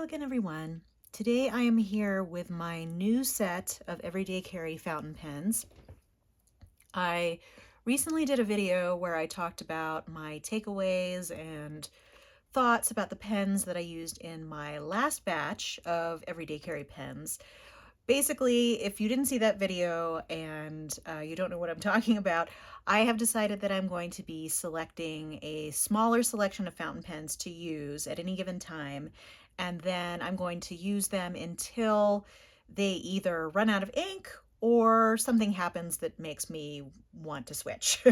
Hello again, everyone. Today I am here with my new set of everyday carry fountain pens. I recently did a video where I talked about my takeaways and thoughts about the pens that I used in my last batch of everyday carry pens. Basically, if you didn't see that video and you don't know what I'm talking about, I have decided that I'm going to be selecting a smaller selection of fountain pens to use at any given time, and then I'm going to use them until they either run out of ink or something happens that makes me want to switch.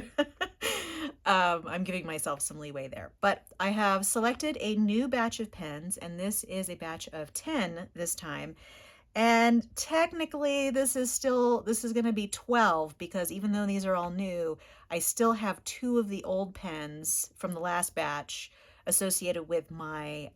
I'm giving myself some leeway there. But I have selected a new batch of pens, and this is a batch of 10 this time. And technically this is going to be 12 because even though these are all new, I still have two of the old pens from the last batch associated with my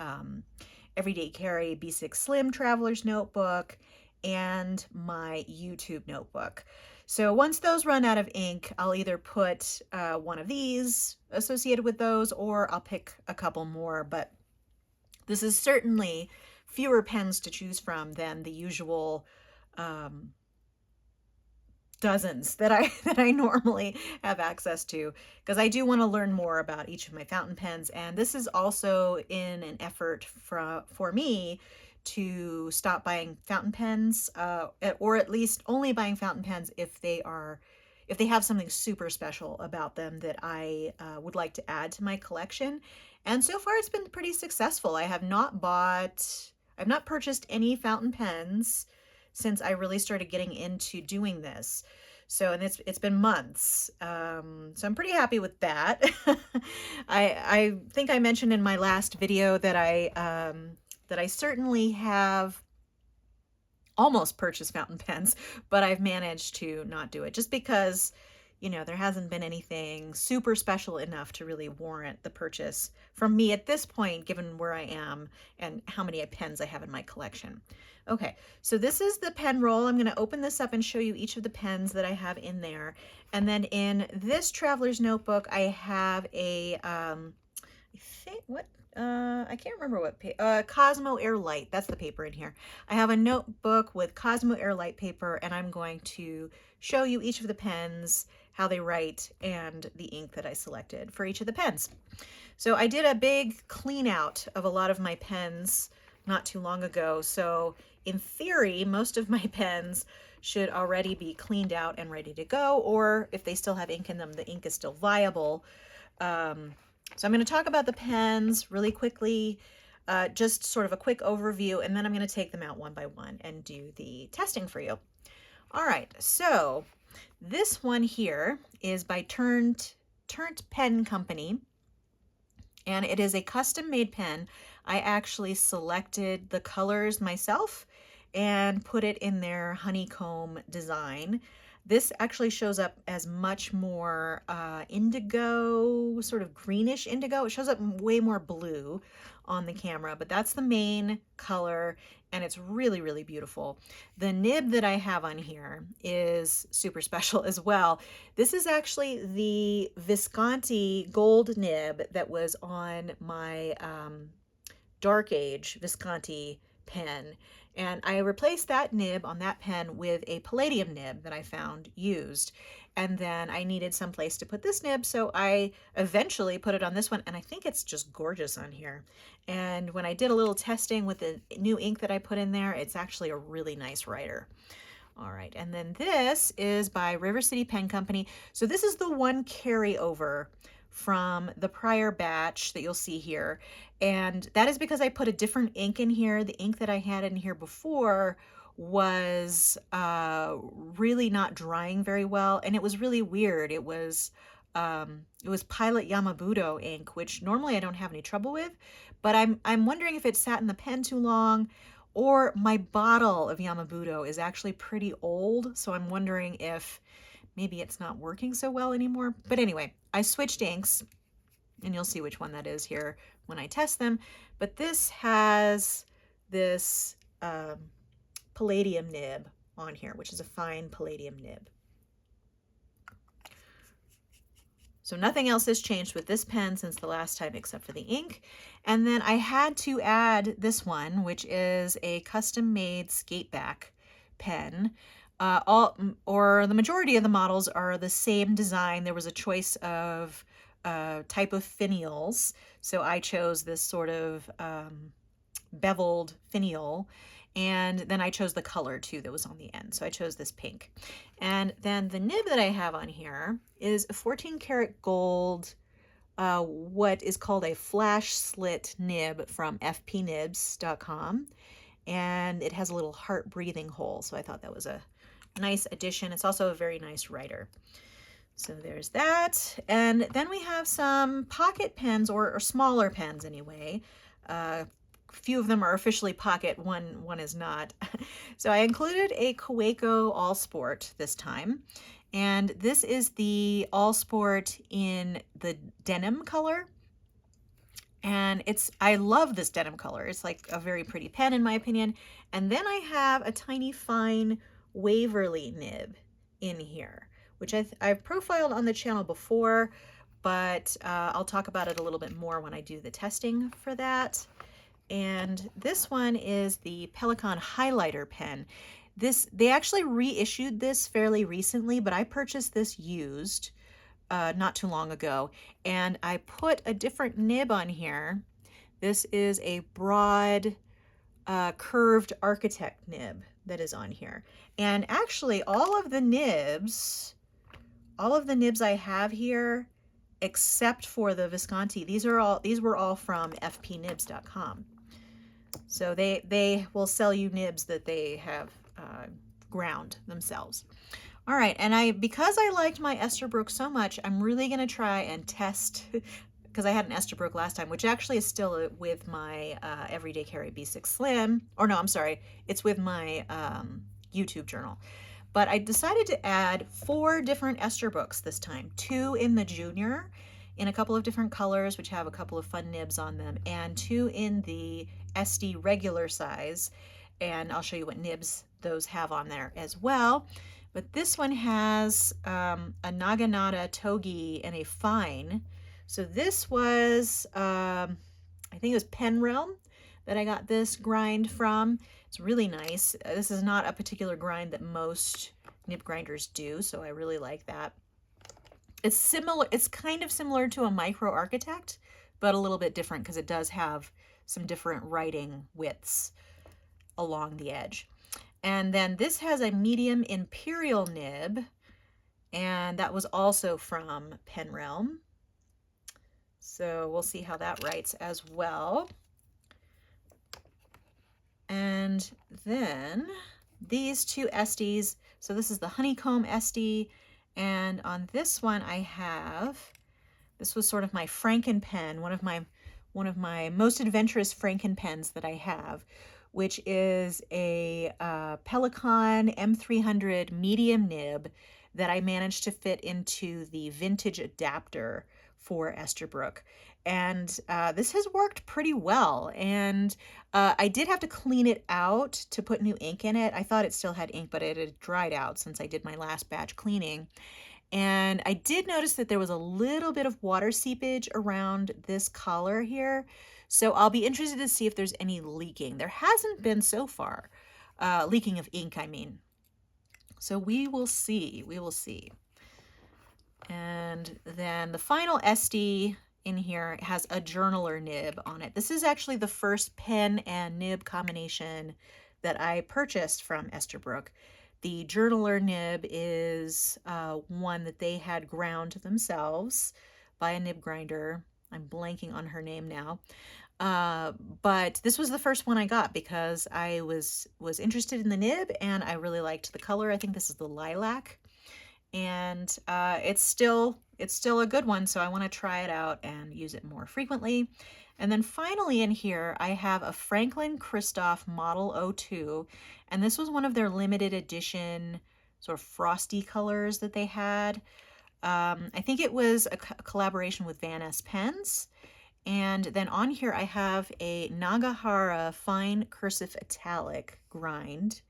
Everyday Carry B6 Slim Traveler's Notebook and my YouTube notebook. So once those run out of ink, I'll either put one of these associated with those, or I'll pick a couple more. But this is certainly fewer pens to choose from than the usual dozens that I normally have access to, because I do want to learn more about each of my fountain pens. And this is also in an effort for me to stop buying fountain pens, or at least only buying fountain pens if they have something super special about them that I would like to add to my collection. And so far it's been pretty successful. I've not purchased any fountain pens since I really started getting into doing this. So, and it's been months. So I'm pretty happy with that. I think I mentioned in my last video that I certainly have almost purchased fountain pens, but I've managed to not do it just because, there hasn't been anything super special enough to really warrant the purchase from me at this point, given where I am and how many pens I have in my collection. Okay, so this is the pen roll. I'm going to open this up and show you each of the pens that I have in there. And then in this traveler's notebook, I have a, I can't remember what Cosmo Airlight. That's the paper in here. I have a notebook with Cosmo Airlight paper, and I'm going to show you each of the pens, how they write, and the ink that I selected for each of the pens. So I did a big clean out of a lot of my pens not too long ago. So in theory, most of my pens should already be cleaned out and ready to go, or if they still have ink in them, the ink is still viable. So I'm going to talk about the pens really quickly, just sort of a quick overview, and then I'm going to take them out one by one and do the testing for you. All right, so this one here is by Turnt Pen Company, and it is a custom-made pen. I actually selected the colors myself and put it in their honeycomb design. This actually shows up as much more indigo, sort of greenish indigo. It shows up way more blue on the camera, but that's the main color, and it's really, really beautiful. The nib that I have on here is super special as well. This is actually the Visconti gold nib that was on my Dark Age Visconti pen. And I replaced that nib on that pen with a palladium nib that I found used. And then I needed some place to put this nib, so I eventually put it on this one, and I think it's just gorgeous on here. And when I did a little testing with the new ink that I put in there, it's actually a really nice writer. All right, and then this is by River City Pen Company. So this is the one carryover from the prior batch that you'll see here. And that is because I put a different ink in here. The ink that I had in here before was really not drying very well, and it was really weird. It was Pilot Yamabudo ink, which normally I don't have any trouble with, but I'm wondering if it sat in the pen too long, or my bottle of Yamabudo is actually pretty old, so I'm wondering if maybe it's not working so well anymore. But anyway, I switched inks, and you'll see which one that is here when I test them. But this has this palladium nib on here, which is a fine palladium nib. So nothing else has changed with this pen since the last time except for the ink. And then I had to add this one, which is a custom-made Skateback pen. The majority of the models are the same design. There was a choice of type of finials. So I chose this sort of beveled finial. And then I chose the color too that was on the end. So I chose this pink. And then the nib that I have on here is a 14 karat gold, what is called a flash slit nib from fpnibs.com. And it has a little heart breathing hole. So I thought that was a nice addition. It's also a very nice writer. So there's that. And then we have some pocket pens, or smaller pens anyway. Few of them are officially pocket, one is not. So I included a Kawako All Sport this time. And this is the All Sport in the denim color. And I love this denim color. It's like a very pretty pen in my opinion. And then I have a tiny fine Waverly nib in here, which I've profiled on the channel before, but I'll talk about it a little bit more when I do the testing for that. And this one is the Pelican Highlighter pen. They actually reissued this fairly recently, but I purchased this used not too long ago, and I put a different nib on here. This is a broad curved architect nib that is on here. And actually all of the nibs I have here, except for the Visconti, these were all from fpnibs.com. So they will sell you nibs that they have ground themselves. All right, and because I liked my Esther Brook so much, I'm really gonna try and test, because I had an Esther Brook last time, which actually is still with my Everyday Carry B6 Slim, or no, I'm sorry, it's with my YouTube journal. But I decided to add 4 different Esther Brooks this time, 2 in the Junior, in a couple of different colors, which have a couple of fun nibs on them, and 2 in the SD regular size, and I'll show you what nibs those have on there as well. But this one has a Naginata Togi and a fine. So this was, I think it was Pen Realm that I got this grind from. It's really nice. This is not a particular grind that most nib grinders do, so I really like that. It's similar, it's kind of similar to a Micro Architect, but a little bit different because it does have some different writing widths along the edge. And then this has a medium imperial nib, and that was also from Pen Realm. So we'll see how that writes as well. And then these 2 SDs, so this is the Honeycomb SD, and on this one I have, this was sort of my Franken pen, one of my most adventurous Franken pens that I have, which is a Pelican M300 medium nib that I managed to fit into the vintage adapter for Esther Brook. And this has worked pretty well. And I did have to clean it out to put new ink in it. I thought it still had ink, but it had dried out since I did my last batch cleaning. And I did notice that there was a little bit of water seepage around this collar here. So I'll be interested to see if there's any leaking. There hasn't been so far, leaking of ink, I mean. So we will see, we will see. And then the final SD in here has a journaler nib on it. This is actually the first pen and nib combination that I purchased from Esther Brook. The journaler nib is one that they had ground themselves by a nib grinder. I'm blanking on her name now. But this was the first one I got because I was interested in the nib and I really liked the color. I think this is the lilac, and it's still a good one, so I want to try it out and use it more frequently. And then finally in here I have a Franklin Kristoff Model O2, and this was one of their limited edition sort of frosty colors that they had. I think it was a collaboration with Van Ness Pens. And then on here I have a Nagahara Fine Cursive Italic grind,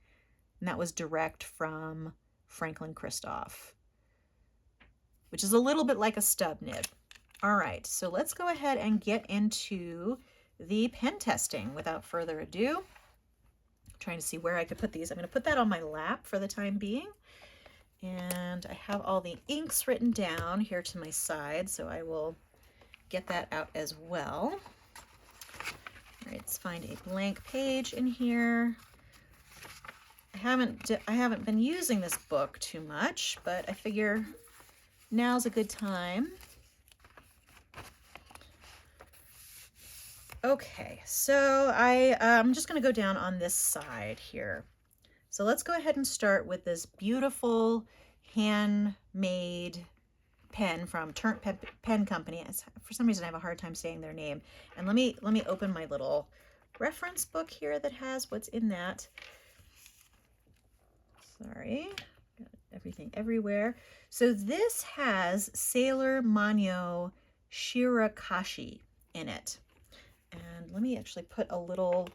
and that was direct from Franklin Kristoff. which is a little bit like a stub nib. All right, so let's go ahead and get into the pen testing without further ado. I'm trying to see where I could put these. I'm going to put that on my lap for the time being. And I have all the inks written down here to my side, so I will get that out as well. All right, let's find a blank page in here. I haven't been using this book too much, but I figure now's a good time. Okay, so I'm just going to go down on this side here. So let's go ahead and start with this beautiful handmade pen from Turnt Pen Company. For some reason, I have a hard time saying their name. And let me open my little reference book here that has what's in that. Sorry, got everything everywhere. So this has Sailor Manyo Shirakashi in it. And let me actually put a little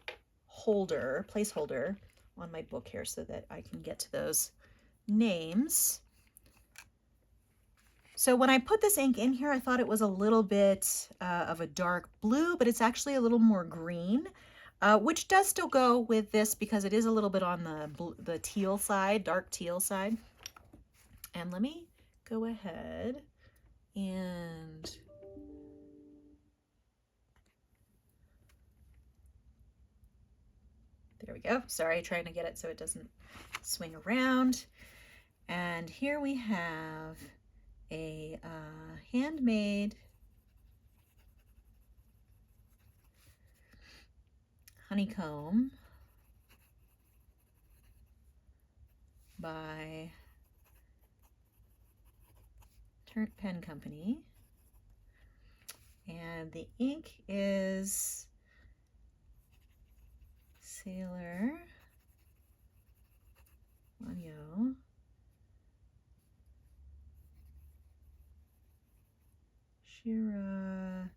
placeholder on my book here so that I can get to those names. So when I put this ink in here, I thought it was a little bit of a dark blue, but it's actually a little more green, which does still go with this because it is a little bit on the teal side, dark teal side. And let me go ahead and there we go. Sorry, trying to get it so it doesn't swing around. And here we have a handmade honeycomb by Turnt Pen Company. And the ink is Sailor Manyo Shirakashi.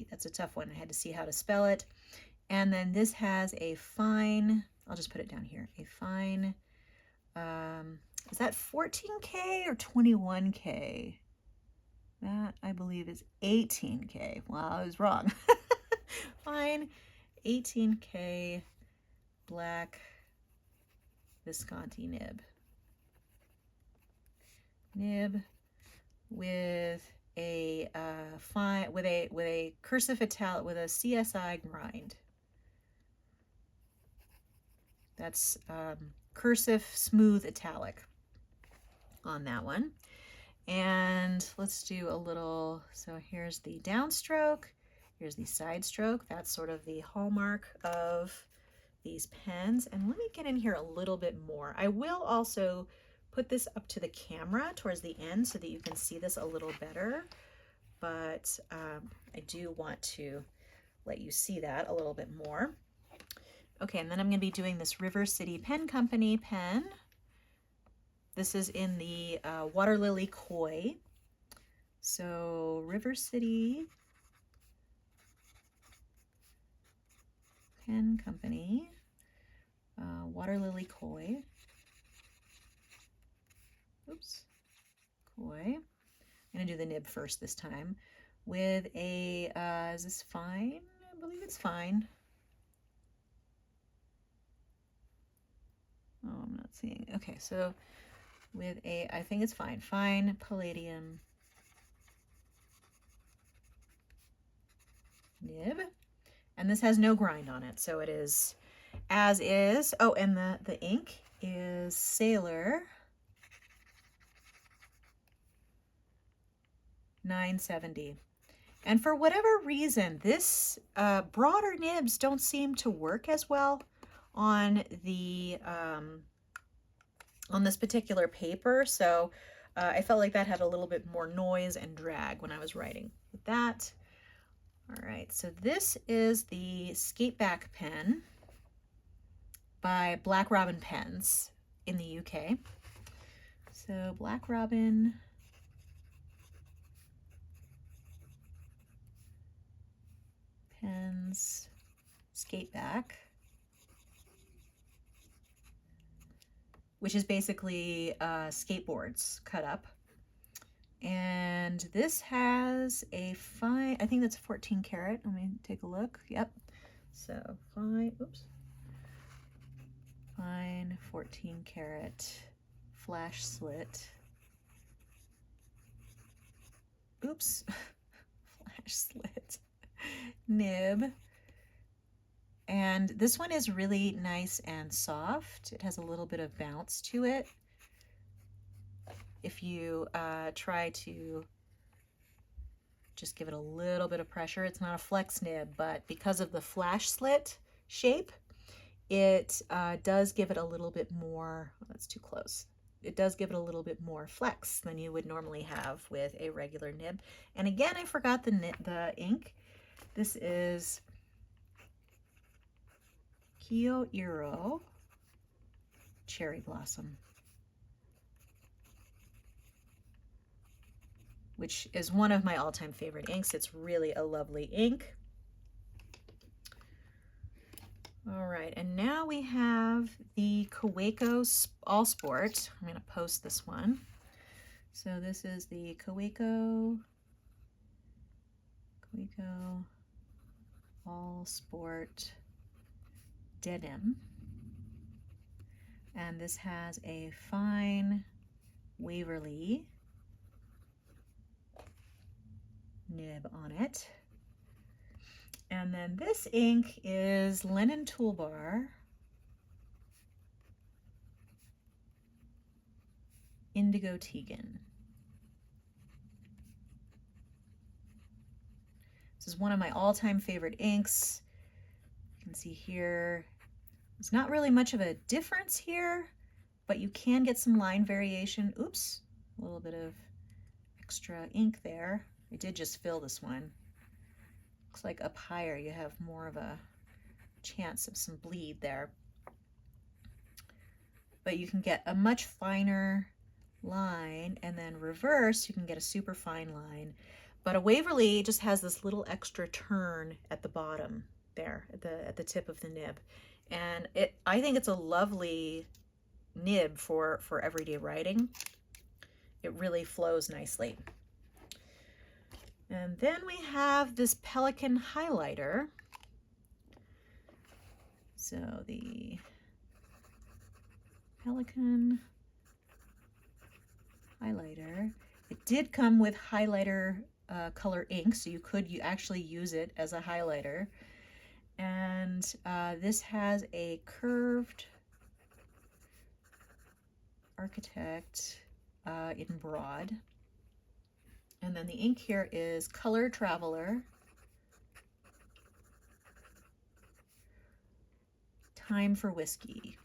That's a tough one. I had to see how to spell it. And then this has a fine, I'll just put it down here, a fine, is that 14K or 21K? That, I believe, is 18K. Wow, I was wrong. Fine, 18K black Visconti nib. Nib with a fine with a cursive italic with a CSI grind. That's cursive smooth italic on that one. And let's do a little, so here's the downstroke, here's the side stroke. That's sort of the hallmark of these pens. And let me get in here a little bit more. I will also put this up to the camera towards the end so that you can see this a little better. But I do want to let you see that a little bit more. Okay, and then I'm going to be doing this River City Pen Company pen. This is in the Water Lily Koi. So River City Pen Company, Water Lily Koi. Oops, Koi. I'm going to do the nib first this time with a, is this fine? I believe it's fine. Oh, I'm not seeing. Okay, so with a, I think it's fine. Fine palladium nib. And this has no grind on it, so it is as is. Oh, and the ink is Sailor 970. And for whatever reason, this broader nibs don't seem to work as well on the on this particular paper, so I felt like that had a little bit more noise and drag when I was writing with that. All right, so this is the Skateback pen by Black Robin Pens in the UK. So Black Robin Pens Skateback, which is basically skateboards cut up. And this has a fine, I think that's 14 karat. Let me take a look. Yep. So fine, oops. Fine 14 karat flash slit. Oops. Flash slit nib. And this one is really nice and soft. It has a little bit of bounce to it. If you try to just give it a little bit of pressure, it's not a flex nib, but because of the flash slit shape, it does give it a little bit more, oh, that's too close. It does give it a little bit more flex than you would normally have with a regular nib. And again, I forgot the ink. This is Kyoiro Cherry Blossom, which is one of my all-time favorite inks. It's really a lovely ink. All right, and now we have the Kawako All Sport. I'm gonna post this one. So this is the Kawako All Sport Denim. And this has a fine Waverly nib on it. And then this ink is Linen Toolbar Indigo Tegan. This is one of my all-time favorite inks. You can see here, there's not really much of a difference here, but you can get some line variation. Oops, a little bit of extra ink there. I did just fill this one. Looks like up higher you have more of a chance of some bleed there. But you can get a much finer line, and then reverse, you can get a super fine line. But a Waverly just has this little extra turn at the bottom there, at the tip of the nib. And I think it's a lovely nib for everyday writing. It really flows nicely. And then we have this Pelican Highlighter. So the Pelican Highlighter. It did come with highlighter color ink, so you could actually use it as a highlighter. And this has a curved Architect in broad. And then the ink here is Color Traveler, Time for Whiskey.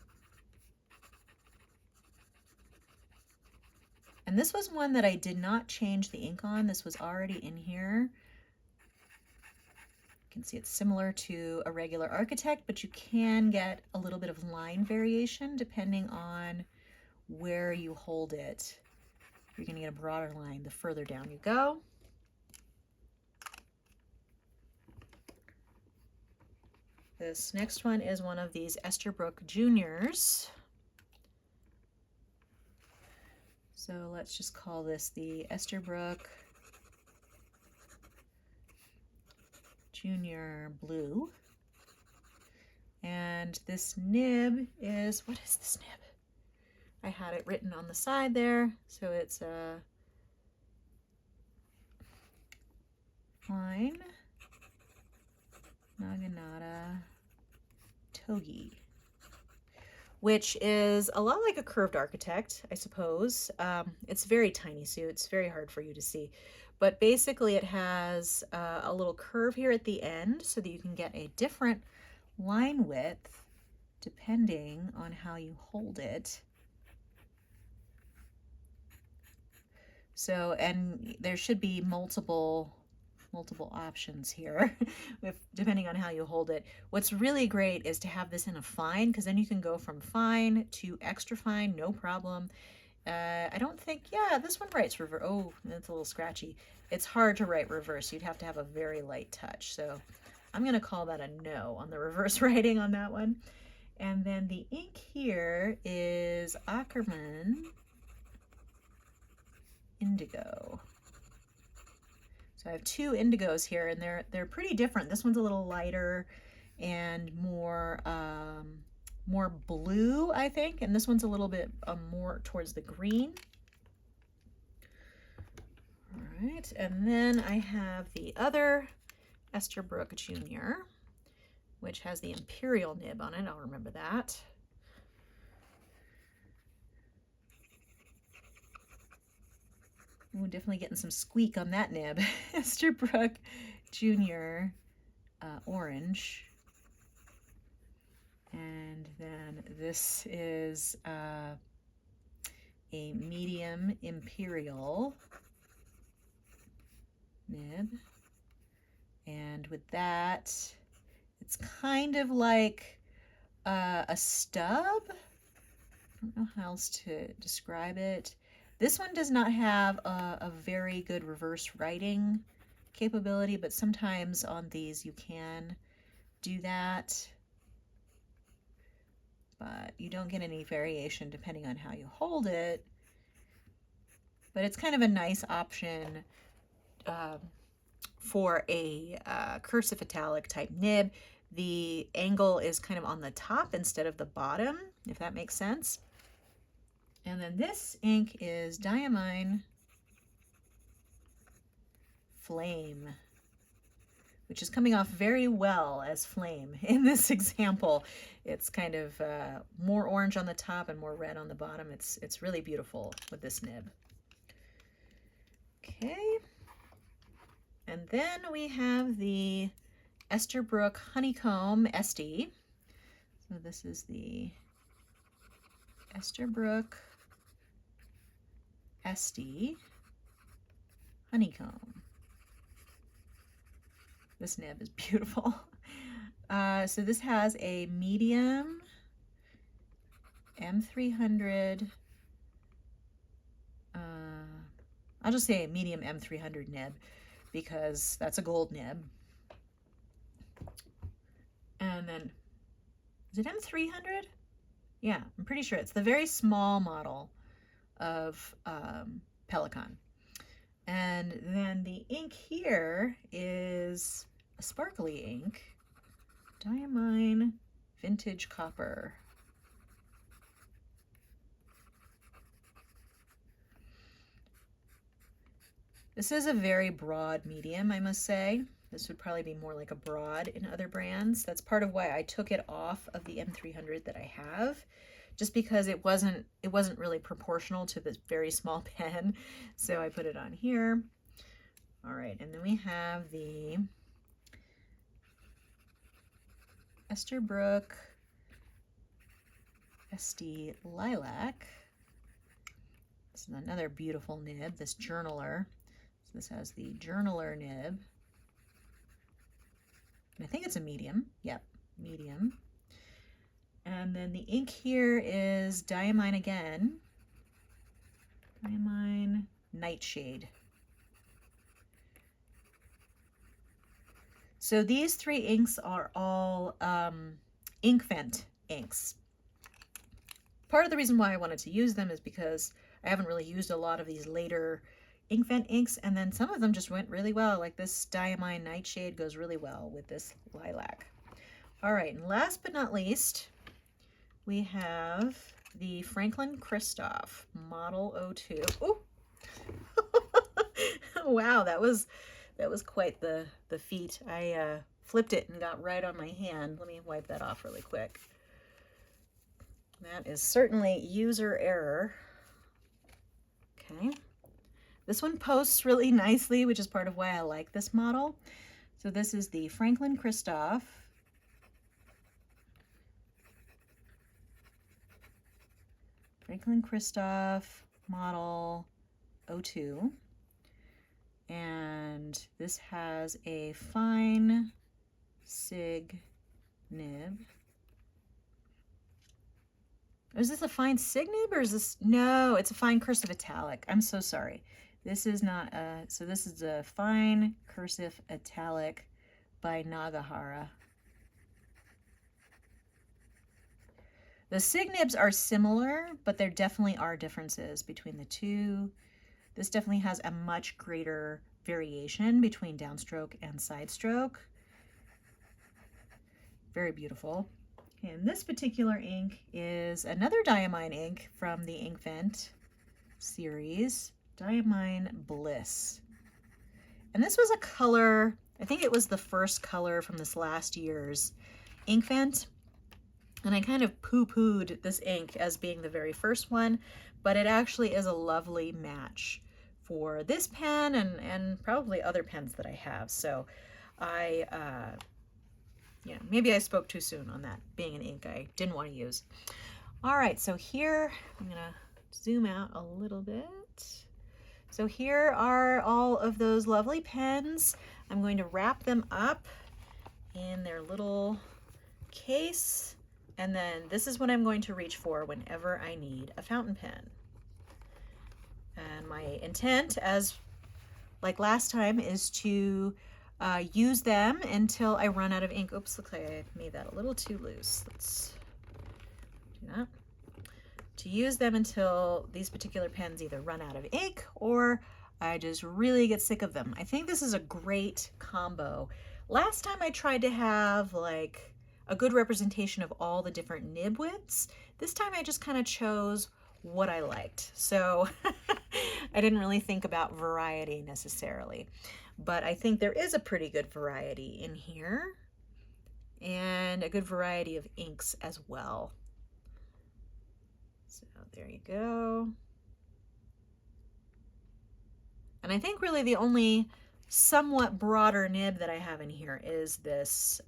And this was one that I did not change the ink on. This was already in here. You can see it's similar to a regular Architect, but you can get a little bit of line variation depending on where you hold it. You're going to get a broader line the further down you go. This next one is one of these Esther Brook Juniors. So let's just call this the Esther Brook Junior Blue. And this nib is, what is this nib? I had it written on the side there, so it's a fine Naginata Togi, which is a lot like a curved Architect, I suppose. It's very tiny, so it's very hard for you to see. But basically it has a little curve here at the end so that you can get a different line width depending on how you hold it. So, and there should be multiple options here depending on how you hold it. What's really great is to have this in a fine, because then you can go from fine to extra fine, no problem. I don't think, yeah, this one writes reverse. Oh, that's a little scratchy. It's hard to write reverse. You'd have to have a very light touch. So I'm going to call that a no on the reverse writing on that one. And then the ink here is Ackerman Indigo. So I have two indigos here, and they're pretty different. This one's a little lighter and more more blue, I think, and this one's a little bit more towards the green. All right, and then I have the other Esther Brook Jr., which has the Imperial nib on it. I'll remember that. Ooh, definitely getting some squeak on that nib. Esther Brook Jr. Orange. And then this is a medium Imperial nib. And with that, it's kind of like a stub. I don't know how else to describe it. This one does not have a very good reverse writing capability, but sometimes on these you can do that. But you don't get any variation depending on how you hold it. But it's kind of a nice option for a cursive italic type nib. The angle is kind of on the top instead of the bottom, if that makes sense. And then this ink is Diamine Flame, which is coming off very well as flame in this example. It's kind of more orange on the top and more red on the bottom. It's really beautiful with this nib. Okay. And then we have the Esther Brook Honeycomb SD. So this is the Esther Brook SD Honeycomb. This nib is beautiful. So this has a medium M300, I'll just say a medium M300 nib because that's a gold nib. And then, is it M300? Yeah, I'm pretty sure it's the very small model of Pelican. And then the ink here is a sparkly ink, Diamine Vintage Copper. This is a very broad medium, I must say. This would probably be more like a broad in other brands. That's part of why I took it off of the M300 that I have, just because it wasn't really proportional to this very small pen. So I put it on here. All right, and then we have the Esther Brook SD Lilac. This is another beautiful nib, this journaler. So this has the journaler nib. And I think it's a medium. Yep, medium. And then the ink here is Diamine again. Diamine Nightshade. So these three inks are all Inkvent inks. Part of the reason why I wanted to use them is because I haven't really used a lot of these later Inkvent inks, and then some of them just went really well. Like this Diamine Nightshade goes really well with this lilac. All right, and last but not least, we have the Franklin Kristoff Model O2. Oh, wow, that was quite the feat. I flipped it and got right on my hand. Let me wipe that off really quick. That is certainly user error. Okay. This one posts really nicely, which is part of why I like this model. So this is the Franklin Kristoff Model O2. And this has a fine sig nib. Is this a fine sig nib or is this, no, it's a fine cursive italic. I'm so sorry. This is not a, so this is a fine cursive italic by Nagahara. The sig nibs are similar, but there definitely are differences between the two. This definitely has a much greater variation between downstroke and side stroke. Very beautiful. And this particular ink is another Diamine ink from the Inkvent series, Diamine Bliss. And this was a color, I think it was the first color from this last year's Inkvent. And I kind of poo-pooed this ink as being the very first one, but it actually is a lovely match for this pen and probably other pens that I have. So yeah, maybe I spoke too soon on that being an ink I didn't want to use. All right, so here, I'm gonna zoom out a little bit. So here are all of those lovely pens. I'm going to wrap them up in their little case, and then this is what I'm going to reach for whenever I need a fountain pen. And my intent, as like last time, is to use them until I run out of ink. Oops, looks like I made that a little too loose. Let's do that. To use them until these particular pens either run out of ink or I just really get sick of them. I think this is a great combo. Last time I tried to have like a good representation of all the different nib widths. This time I just kind of chose what I liked. So I didn't really think about variety necessarily, but I think there is a pretty good variety in here and a good variety of inks as well. So there you go. And I think really the only somewhat broader nib that I have in here is this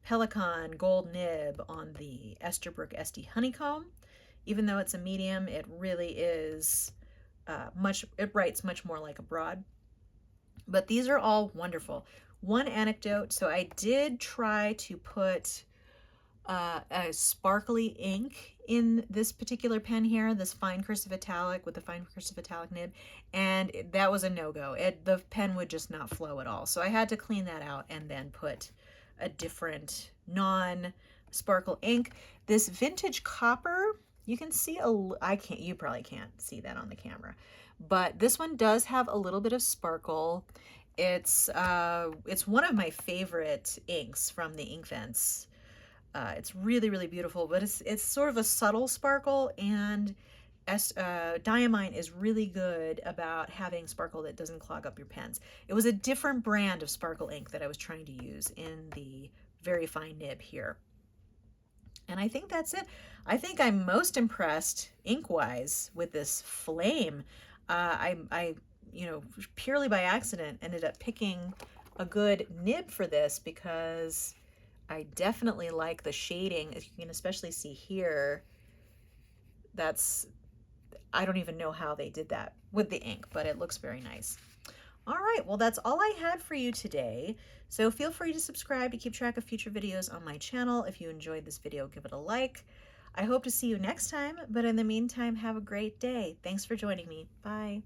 Pelican gold nib on the Esther Brook SD Honeycomb. Even though it's a medium, it really is it writes much more like a broad. But these are all wonderful. One anecdote, so I did try to put a sparkly ink in this particular pen here, this fine cursive italic with the fine cursive italic nib, and that was a no-go. The pen would just not flow at all. So I had to clean that out and then put a different non-sparkle ink. This vintage copper, you can see you probably can't see that on the camera, but this one does have a little bit of sparkle. It's one of my favorite inks from the Inkvents. It's really, really beautiful, but it's sort of a subtle sparkle, and Diamine is really good about having sparkle that doesn't clog up your pens. It was a different brand of sparkle ink that I was trying to use in the very fine nib here. And I think that's it. I think I'm most impressed ink-wise with this flame. I purely by accident ended up picking a good nib for this because I definitely like the shading. As you can especially see here, I don't even know how they did that with the ink, but it looks very nice. All right, well, that's all I had for you today. So feel free to subscribe to keep track of future videos on my channel. If you enjoyed this video, give it a like. I hope to see you next time, but in the meantime, have a great day. Thanks for joining me. Bye.